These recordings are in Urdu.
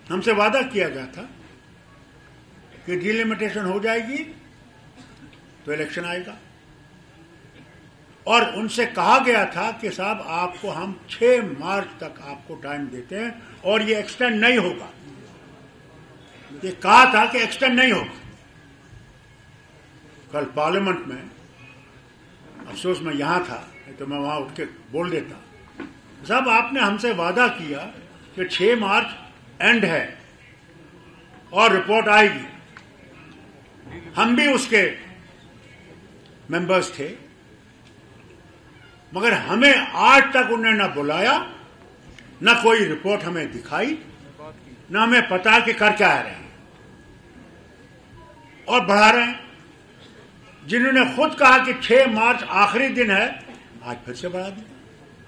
ہم سے وعدہ کیا گیا تھا کہ ڈیلیمیٹیشن ہو جائے گی تو الیکشن آئے گا، اور ان سے کہا گیا تھا کہ صاحب آپ کو ہم 6 مارچ تک آپ کو ٹائم دیتے ہیں اور یہ ایکسٹینڈ نہیں ہوگا، یہ کہا تھا کہ ایکسٹینڈ نہیں ہوگا۔ کل پارلیمنٹ میں، افسوس میں یہاں تھا نہیں تو میں وہاں اٹھ کے بول دیتا، صاحب آپ نے ہم سے وعدہ کیا کہ 6 مارچ اینڈ ہے اور رپورٹ آئے گی، ہم بھی اس کے ممبرز تھے، مگر ہمیں آج تک انہوں نے نہ بلایا، نہ کوئی رپورٹ ہمیں دکھائی، نہ ہمیں پتا کہ کر کیا رہے ہیں، اور بڑھا رہے ہیں۔ جنہوں نے خود کہا کہ 6 مارچ آخری دن ہے، آج پھر سے بڑھا دیا،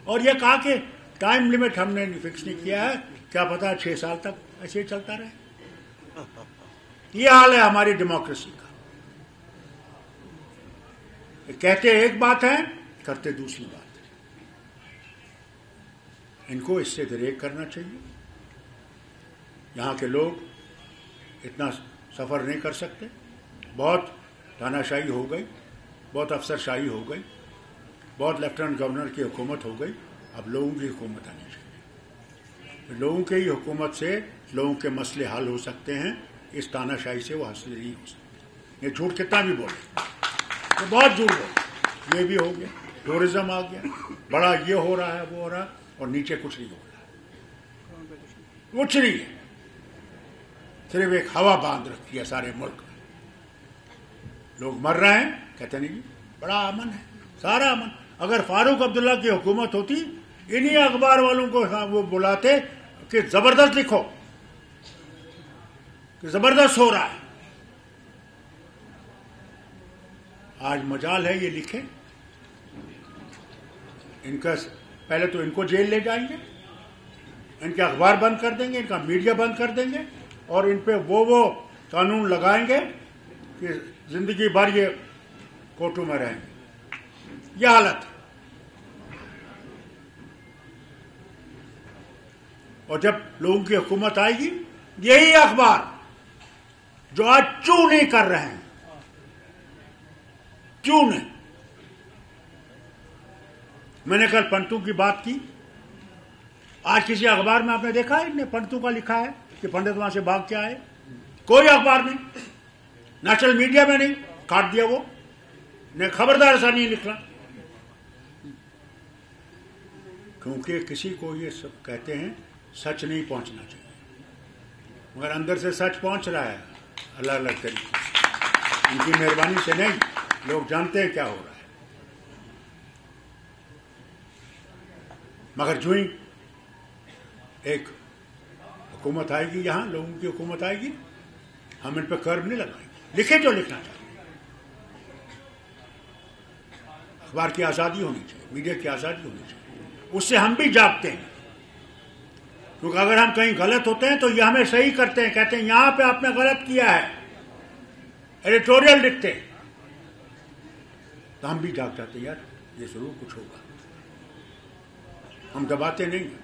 اور یہ کہا کہ ٹائم لیمٹ ہم نے فکس نہیں کیا ہے، کیا پتا 6 سال تک ایسے ہی چلتا رہے۔ یہ حال ہے ہماری ڈیموکریسی کا، کہتے ایک بات ہے، کرتے دوسری بات ہے۔ ان کو اس سے دریغ کرنا چاہیے۔ یہاں کے لوگ اتنا سفر نہیں کر سکتے، بہت تاناشاہی ہو گئی، بہت افسر شاہی ہو گئی، بہت لیفٹیننٹ گورنر کی حکومت ہو گئی، اب لوگوں کی حکومت آنی چاہیے۔ لوگوں کی ہی حکومت سے لوگوں کے مسئلے حل ہو سکتے ہیں، اس تاناشاہی سے وہ حاصل نہیں ہو سکتے۔ یہ جھوٹ کتنا بھی بولے، یہ بہت جھوٹ بولے، یہ بھی ہو گیا، ٹورزم آ گیا، بڑا یہ ہو رہا ہے وہ ہو رہا ہے، اور نیچے کچھ نہیں ہو رہا ہے، کچھ نہیں ہے، صرف ایک ہوا باندھ رکھی ہے سارے ملک میں۔ لوگ مر رہے ہیں، کہتے نہیں بڑا امن ہے، سارا امن۔ اگر فاروق عبداللہ کی حکومت ہوتی، انہی اخبار والوں کو وہ بلاتے کہ زبردست لکھو کہ زبردست ہو رہا ہے۔ آج مجال ہے یہ لکھیں، ان کا پہلے تو ان کو جیل لے جائیں گے، ان کے اخبار بند کر دیں گے، ان کا میڈیا بند کر دیں گے، اور ان پہ وہ قانون لگائیں گے کہ زندگی بھر یہ کوٹوں میں رہیں گے۔ یہ حالت ہے۔ اور جب لوگوں کی حکومت آئے گی، یہی اخبار جو آج چوں نہیں کر رہے ہیں، کیوں نہیں؟ میں نے کل پنتوں کی بات کی، آج کسی اخبار میں آپ نے دیکھا ہے انہیں پنتوں کا لکھا ہے کہ پنڈت وہاں سے بھاگ کے آئے؟ کوئی اخبار نہیں، نیشنل میڈیا میں نہیں، کاٹ دیا وہ نے، خبردار ایسا نہیں لکھنا، کیونکہ کسی کو یہ سب کہتے ہیں سچ نہیں پہنچنا چاہیے، مگر اندر سے سچ پہنچ رہا ہے اللہ اللہ طریقے سے، ان کی مہربانی سے نہیں، لوگ جانتے ہیں کیا ہو رہا ہے۔ مگر جو ہی ایک حکومت آئے گی، یہاں لوگوں کی حکومت آئے گی، ہم ان پہ کرب نہیں لگائیں گے، لکھیں جو لکھنا چاہتے ہیں۔ اخبار کی آزادی ہونی چاہیے، میڈیا کی آزادی ہونی چاہیے، اس سے ہم بھی جاگتے ہیں، کیونکہ اگر ہم کہیں غلط ہوتے ہیں تو یہ ہمیں صحیح کرتے ہیں، کہتے ہیں یہاں پہ آپ نے غلط کیا ہے، ایڈیٹوریل لکھتے ہیں، تو ہم بھی جاگ جاتے ہیں، یار یہ ضرور کچھ ہوگا، ہم دباتے نہیں ہیں۔